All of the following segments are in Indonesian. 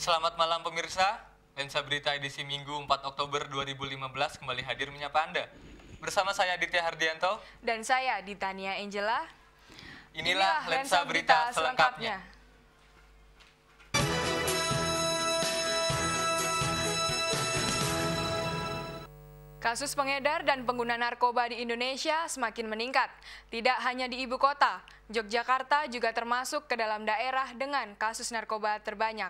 Selamat malam pemirsa, Lensa Berita edisi Minggu 4 Oktober 2015 kembali hadir menyapa Anda. Bersama saya Aditya Hardianto dan saya Ditania Angela. Inilah Lensa Berita selengkapnya. Kasus pengedar dan pengguna narkoba di Indonesia semakin meningkat. Tidak hanya di ibu kota, Yogyakarta juga termasuk ke dalam daerah dengan kasus narkoba terbanyak.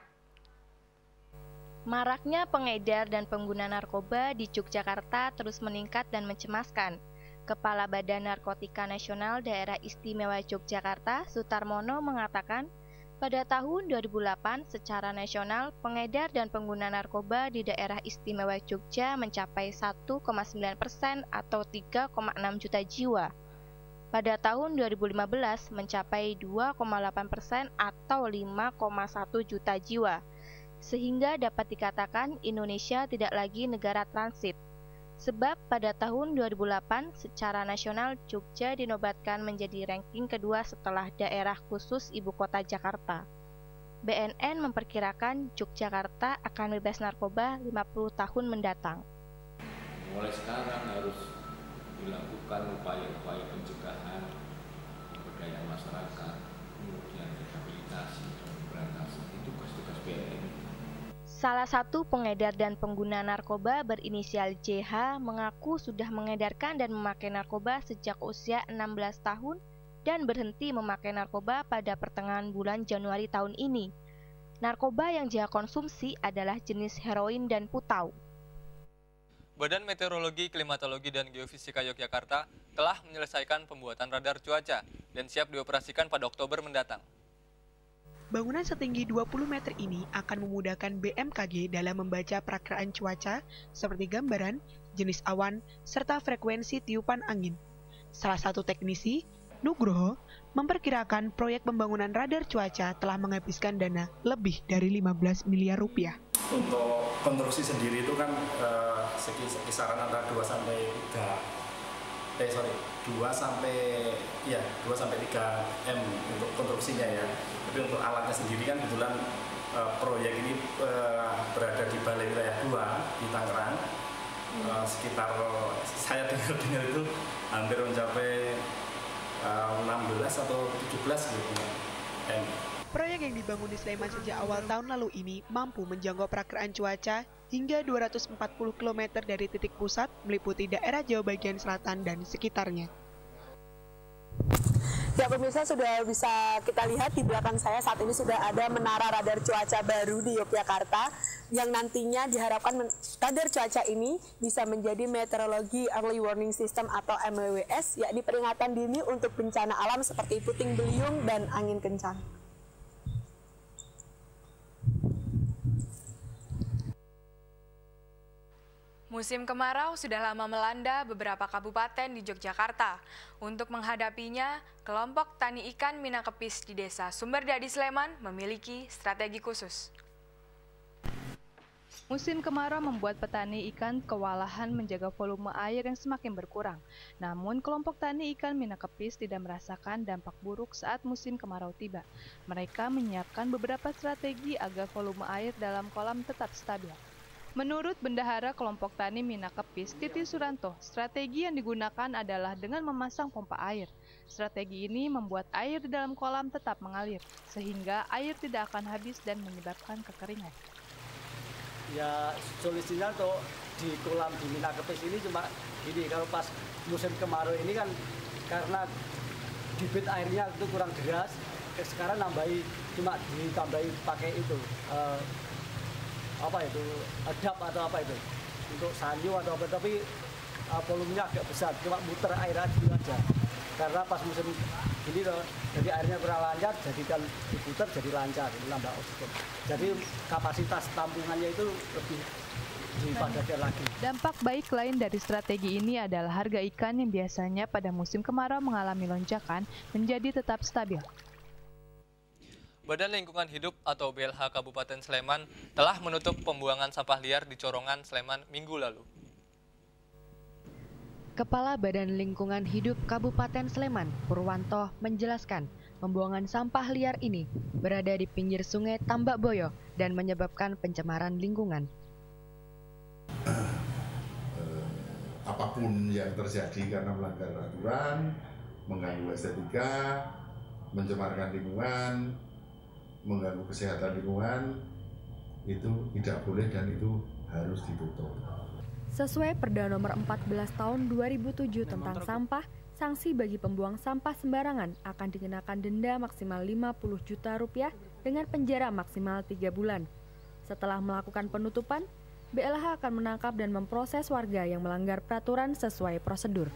Maraknya pengedar dan pengguna narkoba di Yogyakarta terus meningkat dan mencemaskan. Kepala Badan Narkotika Nasional Daerah Istimewa Yogyakarta, Sutarmono, mengatakan, pada tahun 2008 secara nasional pengedar dan pengguna narkoba di daerah istimewa Jogja mencapai 1,9% atau 3,6 juta jiwa. Pada tahun 2015 mencapai 2,8% atau 5,1 juta jiwa. Sehingga dapat dikatakan Indonesia tidak lagi negara transit. Sebab pada tahun 2008 secara nasional Jogja dinobatkan menjadi ranking kedua setelah daerah khusus ibu kota Jakarta. BNN memperkirakan Yogyakarta akan bebas narkoba 50 tahun mendatang. Mulai sekarang harus dilakukan upaya-upaya pencegahan, pemberdayaan masyarakat, kemudian rehabilitasi dan pemberantasan. Itu tugas-tugas BNN. Salah satu pengedar dan pengguna narkoba berinisial JH mengaku sudah mengedarkan dan memakai narkoba sejak usia 16 tahun dan berhenti memakai narkoba pada pertengahan bulan Januari tahun ini. Narkoba yang JH konsumsi adalah jenis heroin dan putau. Badan Meteorologi, Klimatologi, dan Geofisika Yogyakarta telah menyelesaikan pembuatan radar cuaca dan siap dioperasikan pada Oktober mendatang. Bangunan setinggi 20 meter ini akan memudahkan BMKG dalam membaca perakiraan cuaca seperti gambaran, jenis awan, serta frekuensi tiupan angin. Salah satu teknisi, Nugroho, memperkirakan proyek pembangunan radar cuaca telah menghabiskan dana lebih dari 15 miliar rupiah. Untuk konstruksi sendiri itu kan kisaran antara 2 sampai 3 M untuk konstruksinya ya. Tapi untuk alatnya sendiri kan kebetulan proyek ini berada di Balai Wilayah 2 di Tangerang. Sekitar saya dengar itu hampir mencapai 16 atau 17 gitu M. Proyek yang dibangun di Sleman sejak awal tahun lalu ini mampu menjangkau perakiraan cuaca hingga 240 km dari titik pusat meliputi daerah Jawa bagian selatan dan sekitarnya. Ya pemirsa, sudah bisa kita lihat di belakang saya saat ini sudah ada menara radar cuaca baru di Yogyakarta yang nantinya diharapkan radar cuaca ini bisa menjadi Meteorologi Early Warning System atau MWWS, yakni peringatan dini untuk bencana alam seperti puting beliung dan angin kencang. Musim kemarau sudah lama melanda beberapa kabupaten di Yogyakarta. Untuk menghadapinya, kelompok tani ikan Minangkepis di Desa Sumberdadi Sleman memiliki strategi khusus. Musim kemarau membuat petani ikan kewalahan menjaga volume air yang semakin berkurang. Namun, kelompok tani ikan Minangkepis tidak merasakan dampak buruk saat musim kemarau tiba. Mereka menyiapkan beberapa strategi agar volume air dalam kolam tetap stabil. Menurut Bendahara kelompok tani Minangkepis, Titi Suranto, strategi yang digunakan adalah dengan memasang pompa air. Strategi ini membuat air di dalam kolam tetap mengalir, sehingga air tidak akan habis dan menyebabkan kekeringan. Ya, solusinya tuh di kolam di Minangkepis ini cuma gini, kalau pas musim kemarau ini kan karena debit airnya itu kurang deras, sekarang cuma ditambahi pakai itu. Dap atau apa itu untuk sanyu atau apa, tapi volumenya agak besar, cuma muter air aja karena pas musim gini loh, jadi airnya kurang lancar, jadi kan diputar jadi lancar, nambah oksigen, jadi kapasitas tampungannya itu lebih dipadatkan lagi. Dampak baik lain dari strategi ini adalah harga ikan yang biasanya pada musim kemarau mengalami lonjakan menjadi tetap stabil. Badan Lingkungan Hidup atau BLH Kabupaten Sleman telah menutup pembuangan sampah liar di Corongan, Sleman minggu lalu. Kepala Badan Lingkungan Hidup Kabupaten Sleman, Purwanto, menjelaskan, Pembuangan sampah liar ini berada di pinggir sungai Tambak Boyo dan menyebabkan pencemaran lingkungan. Apapun yang terjadi karena melanggar aturan, mengganggu estetika, mencemarkan lingkungan, mengganggu kesehatan lingkungan, itu tidak boleh dan itu harus ditutup. Sesuai Perda Nomor 14 Tahun 2007 tentang sampah, sanksi bagi pembuang sampah sembarangan akan dikenakan denda maksimal Rp50 juta dengan penjara maksimal 3 bulan. Setelah melakukan penutupan, BLH akan menangkap dan memproses warga yang melanggar peraturan sesuai prosedur.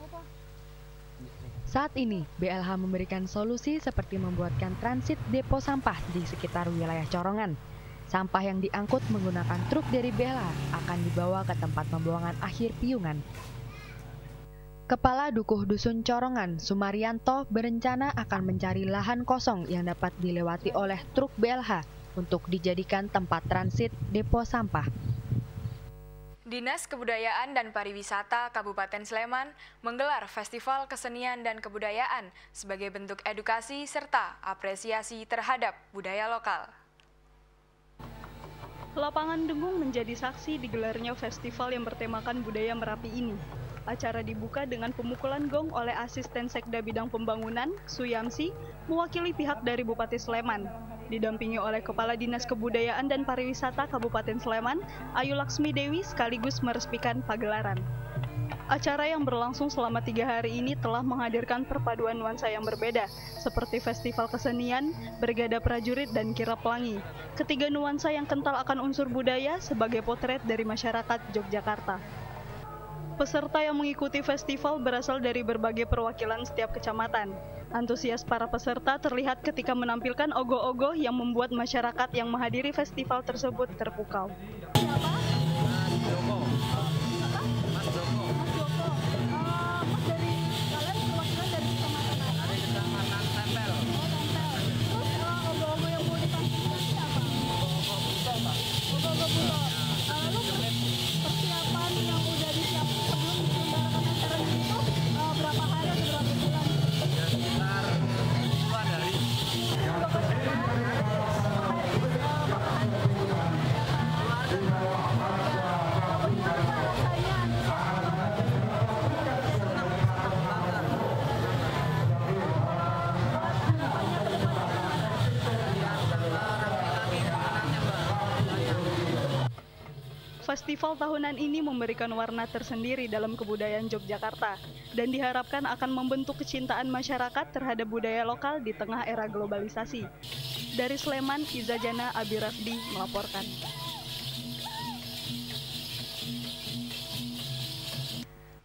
Saat ini, BLH memberikan solusi seperti membuatkan transit depo sampah di sekitar wilayah Corongan. Sampah yang diangkut menggunakan truk dari BLH akan dibawa ke tempat pembuangan akhir Piungan. Kepala Dukuh Dusun Corongan, Sumaryanto, berencana akan mencari lahan kosong yang dapat dilewati oleh truk BLH untuk dijadikan tempat transit depo sampah. Dinas Kebudayaan dan Pariwisata Kabupaten Sleman menggelar Festival Kesenian dan Kebudayaan sebagai bentuk edukasi serta apresiasi terhadap budaya lokal. Lapangan Dengung menjadi saksi digelarnya festival yang bertemakan budaya Merapi ini. Acara dibuka dengan pemukulan gong oleh Asisten Sekda Bidang Pembangunan, Suyamsi, mewakili pihak dari Bupati Sleman. Didampingi oleh Kepala Dinas Kebudayaan dan Pariwisata Kabupaten Sleman, Ayu Laksmi Dewi, sekaligus meresmikan pagelaran. Acara yang berlangsung selama 3 hari ini telah menghadirkan perpaduan nuansa yang berbeda, seperti festival kesenian, bergada prajurit, dan kirap pelangi. Ketiga nuansa yang kental akan unsur budaya sebagai potret dari masyarakat Yogyakarta. Peserta yang mengikuti festival berasal dari berbagai perwakilan setiap kecamatan. Antusias para peserta terlihat ketika menampilkan ogoh-ogoh yang membuat masyarakat yang menghadiri festival tersebut terpukau. Festival tahunan ini memberikan warna tersendiri dalam kebudayaan Yogyakarta dan diharapkan akan membentuk kecintaan masyarakat terhadap budaya lokal di tengah era globalisasi. Dari Sleman, Iza Jana Abi Rafdi melaporkan.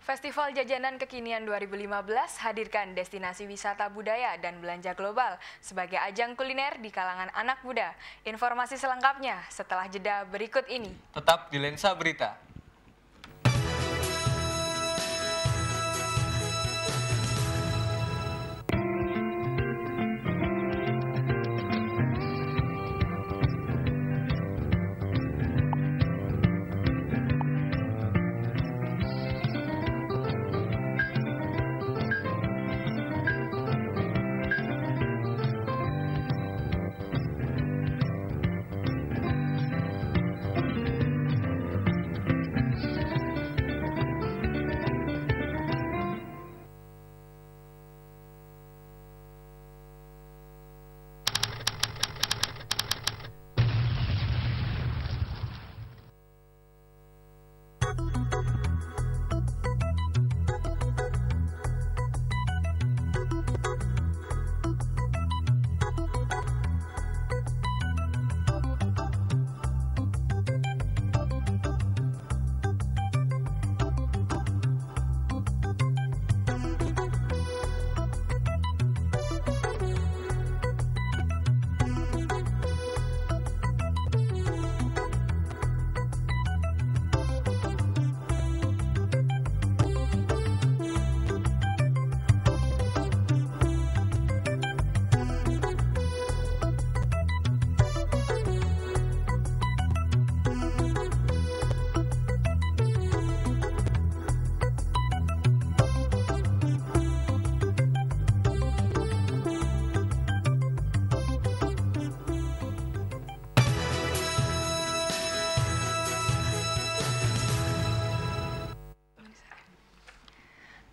Festival Jajanan Kekinian 2015 hadirkan destinasi wisata budaya dan belanja global sebagai ajang kuliner di kalangan anak muda. Informasi selengkapnya setelah jeda berikut ini. Tetap di Lensa Berita.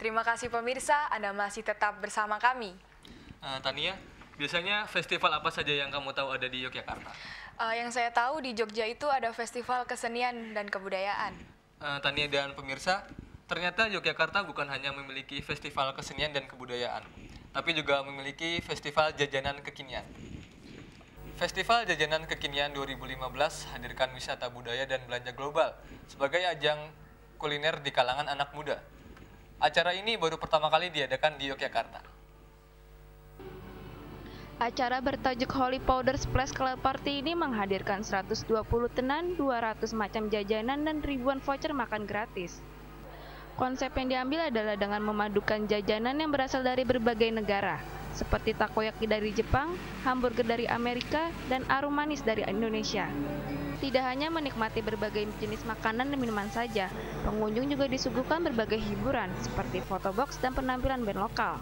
Terima kasih pemirsa, Anda masih tetap bersama kami. Tania, biasanya festival apa saja yang kamu tahu ada di Yogyakarta? Yang saya tahu di Jogja itu ada festival kesenian dan kebudayaan. Tania dan pemirsa, ternyata Yogyakarta bukan hanya memiliki festival kesenian dan kebudayaan, tapi juga memiliki festival jajanan kekinian. Festival Jajanan Kekinian 2015 hadirkan wisata budaya dan belanja global sebagai ajang kuliner di kalangan anak muda. Acara ini baru pertama kali diadakan di Yogyakarta. Acara bertajuk Holy Powder Splash Club Party ini menghadirkan 120 tenan, 200 macam jajanan, dan ribuan voucher makan gratis. Konsep yang diambil adalah dengan memadukan jajanan yang berasal dari berbagai negara, seperti takoyaki dari Jepang, hamburger dari Amerika, dan arum manis dari Indonesia. Tidak hanya menikmati berbagai jenis makanan dan minuman saja, pengunjung juga disuguhkan berbagai hiburan, seperti fotobox dan penampilan band lokal.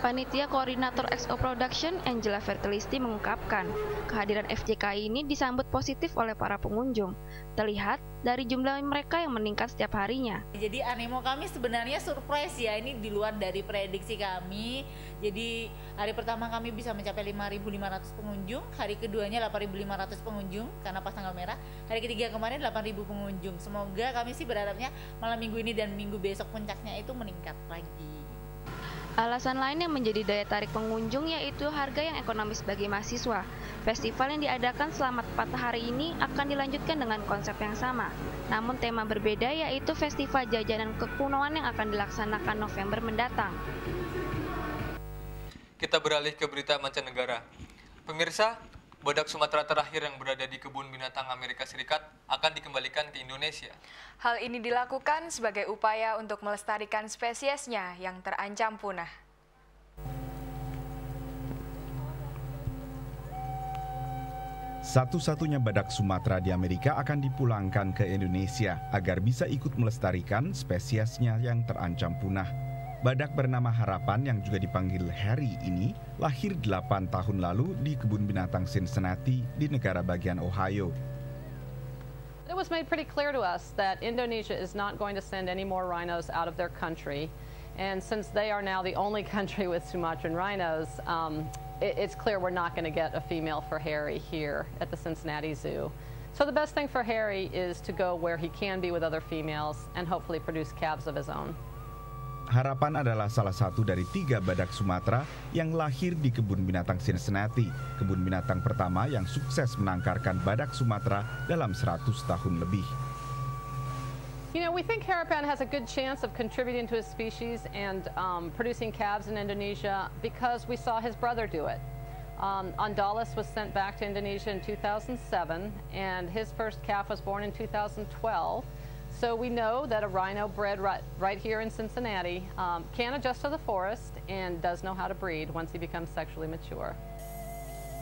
Panitia Koordinator XO Production, Angela Vertelisti, mengungkapkan, kehadiran FJKI ini disambut positif oleh para pengunjung. Terlihat dari jumlah mereka yang meningkat setiap harinya. Jadi animo kami sebenarnya surprise ya, ini di luar dari prediksi kami. Jadi hari pertama kami bisa mencapai 5.500 pengunjung, hari keduanya 8.500 pengunjung karena pas tanggal merah. Hari ketiga kemarin 8.000 pengunjung. Semoga kami sih berharapnya malam minggu ini dan minggu besok puncaknya itu meningkat lagi. Alasan lain yang menjadi daya tarik pengunjung yaitu harga yang ekonomis bagi mahasiswa. Festival yang diadakan selama 4 hari ini akan dilanjutkan dengan konsep yang sama. Namun tema berbeda yaitu Festival Jajanan Kekunoan yang akan dilaksanakan November mendatang. Kita beralih ke berita mancanegara. Pemirsa, badak Sumatera terakhir yang berada di kebun binatang Amerika Serikat akan dikembalikan ke Indonesia. Hal ini dilakukan sebagai upaya untuk melestarikan spesiesnya yang terancam punah. Satu-satunya badak Sumatera di Amerika akan dipulangkan ke Indonesia agar bisa ikut melestarikan spesiesnya yang terancam punah. Badak bernama Harapan yang juga dipanggil Harry ini lahir 8 tahun lalu di kebun binatang Cincinnati di negara bagian Ohio. It was made pretty clear to us that Indonesia is not going to send any more rhinos out of their country. And since they are now the only country with Sumatran rhinos, it's clear we're not going to get a female for Harry here at the Cincinnati Zoo. So the best thing for Harry is to go where he can be with other females and hopefully produce calves of his own. Harapan adalah salah satu dari 3 badak Sumatera yang lahir di kebun binatang Cincinnati, kebun binatang pertama yang sukses menangkarkan badak Sumatera dalam 100 tahun lebih. You know, we think Harapan has a good chance of contributing to his species and producing calves in Indonesia because we saw his brother do it. Andalas was sent back to Indonesia in 2007, and his first calf was born in 2012. So we know that a rhino bred right here in Cincinnati can adjust to the forest and does know how to breed once he becomes sexually mature.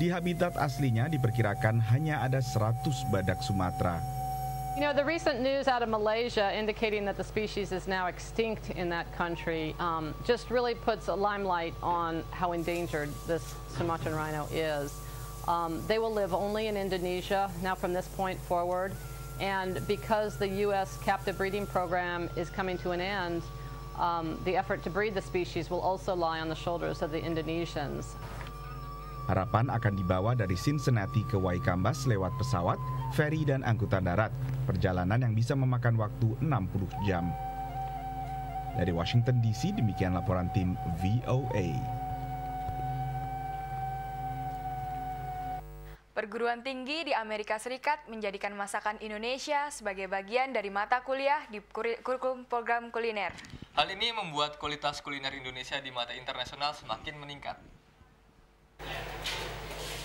Di habitat aslinya diperkirakan hanya ada 100 badak Sumatera. You know, the recent news out of Malaysia indicating that the species is now extinct in that country just really puts a limelight on how endangered this Sumatran rhino is. They will live only in Indonesia now from this point forward. And because the U.S. captive breeding program is coming to an end, the effort to breed the species will also lie on the shoulders of the Indonesians. Harapan akan dibawa dari Cincinnati ke Waikambas lewat pesawat, feri, dan angkutan darat. Perjalanan yang bisa memakan waktu 60 jam. Dari Washington DC, demikian laporan tim VOA. Perguruan tinggi di Amerika Serikat menjadikan masakan Indonesia sebagai bagian dari mata kuliah di kurikulum program kuliner. Hal ini membuat kualitas kuliner Indonesia di mata internasional semakin meningkat.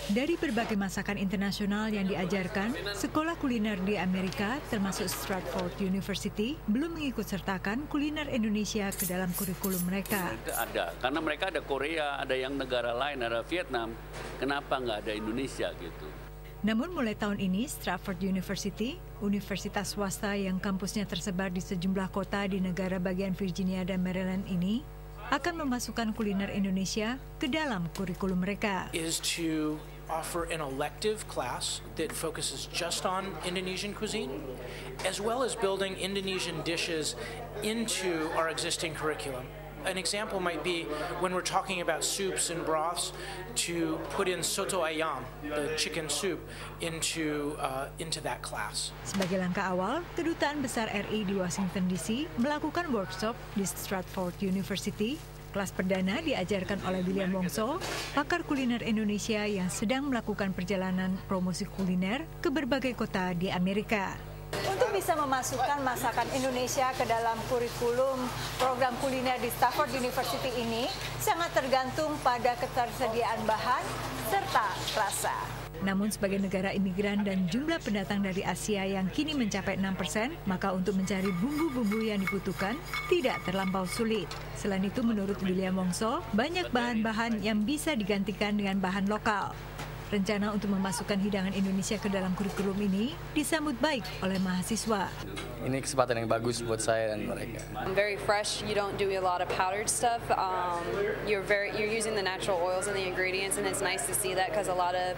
Dari berbagai masakan internasional yang diajarkan, sekolah kuliner di Amerika termasuk Stratford University belum mengikut sertakan kuliner Indonesia ke dalam kurikulum mereka. Ada, karena mereka ada Korea, ada yang negara lain, ada Vietnam. Kenapa nggak ada Indonesia gitu? Namun mulai tahun ini, Stratford University, universitas swasta yang kampusnya tersebar di sejumlah kota di negara bagian Virginia dan Maryland ini, akan memasukkan kuliner Indonesia ke dalam kurikulum mereka. Is to offer an elective class that focuses just on Indonesian cuisine, as well as building Indonesian dishes into our existing curriculum. an example might be when we're talking about soups and broths, to put in soto ayam, the chicken soup, into that class. Sebagai langkah awal, Kedutaan Besar RI di Washington DC melakukan workshop di Stratford University. Kelas perdana diajarkan oleh William Wongso, pakar kuliner Indonesia yang sedang melakukan perjalanan promosi kuliner ke berbagai kota di Amerika. Untuk bisa memasukkan masakan Indonesia ke dalam kurikulum program kuliner di Stratford University ini sangat tergantung pada ketersediaan bahan serta rasa. Namun sebagai negara imigran dan jumlah pendatang dari Asia yang kini mencapai 6%, maka untuk mencari bumbu-bumbu yang dibutuhkan tidak terlampau sulit. Selain itu, menurut William Wongso, banyak bahan-bahan yang bisa digantikan dengan bahan lokal. Rencana untuk memasukkan hidangan Indonesia ke dalam kurikulum ini disambut baik oleh mahasiswa. Ini kesempatan yang bagus buat saya dan mereka. Very fresh. You don't do a lot of powdered stuff. You're using the natural oils and the ingredients, and it's nice to see that because a lot of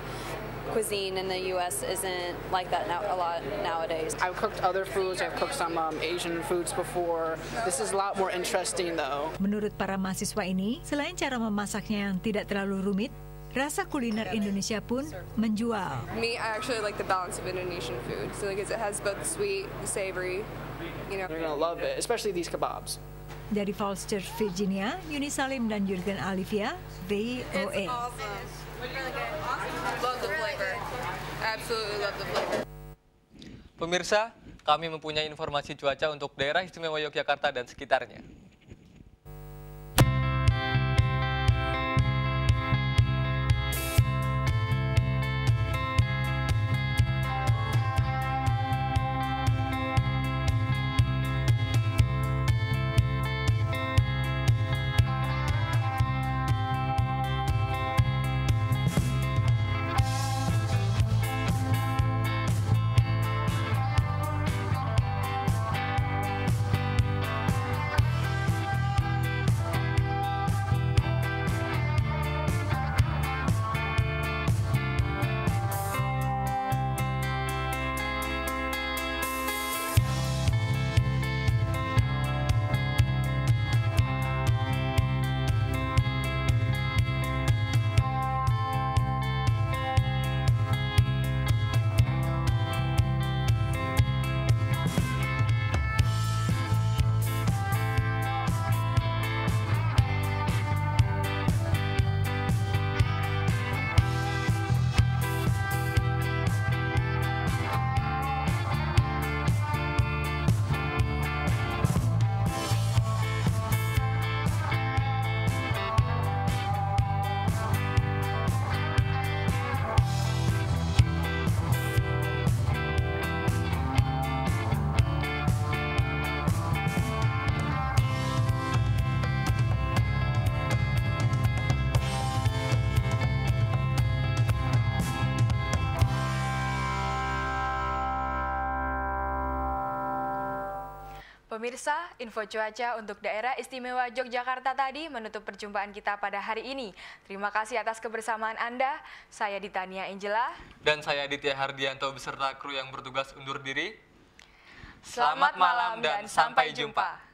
cuisine in the U.S. isn't like that a lot nowadays. I've cooked other foods. I've cooked some Asian foods before. This is a lot more interesting though. Menurut para mahasiswa ini, selain cara memasaknya yang tidak terlalu rumit, rasa kuliner Indonesia pun menjual. Me, I actually like the balance of Indonesian food. So like it has both the sweet, the savory. You know. You're gonna love it, especially these kebabs. Dari Falls Church, Virginia, Yuni Salim dan Jurgen Alivia, VOA. It's awesome. Really good. Love the flavor. Absolutely love the flavor. Pemirsa, kami mempunyai informasi cuaca untuk daerah istimewa Yogyakarta dan sekitarnya. Pemirsa, info cuaca untuk daerah istimewa Yogyakarta tadi menutup perjumpaan kita pada hari ini. Terima kasih atas kebersamaan Anda. Saya Ditania Angela. Dan saya Aditya Hardianto beserta kru yang bertugas undur diri. Selamat malam dan sampai jumpa.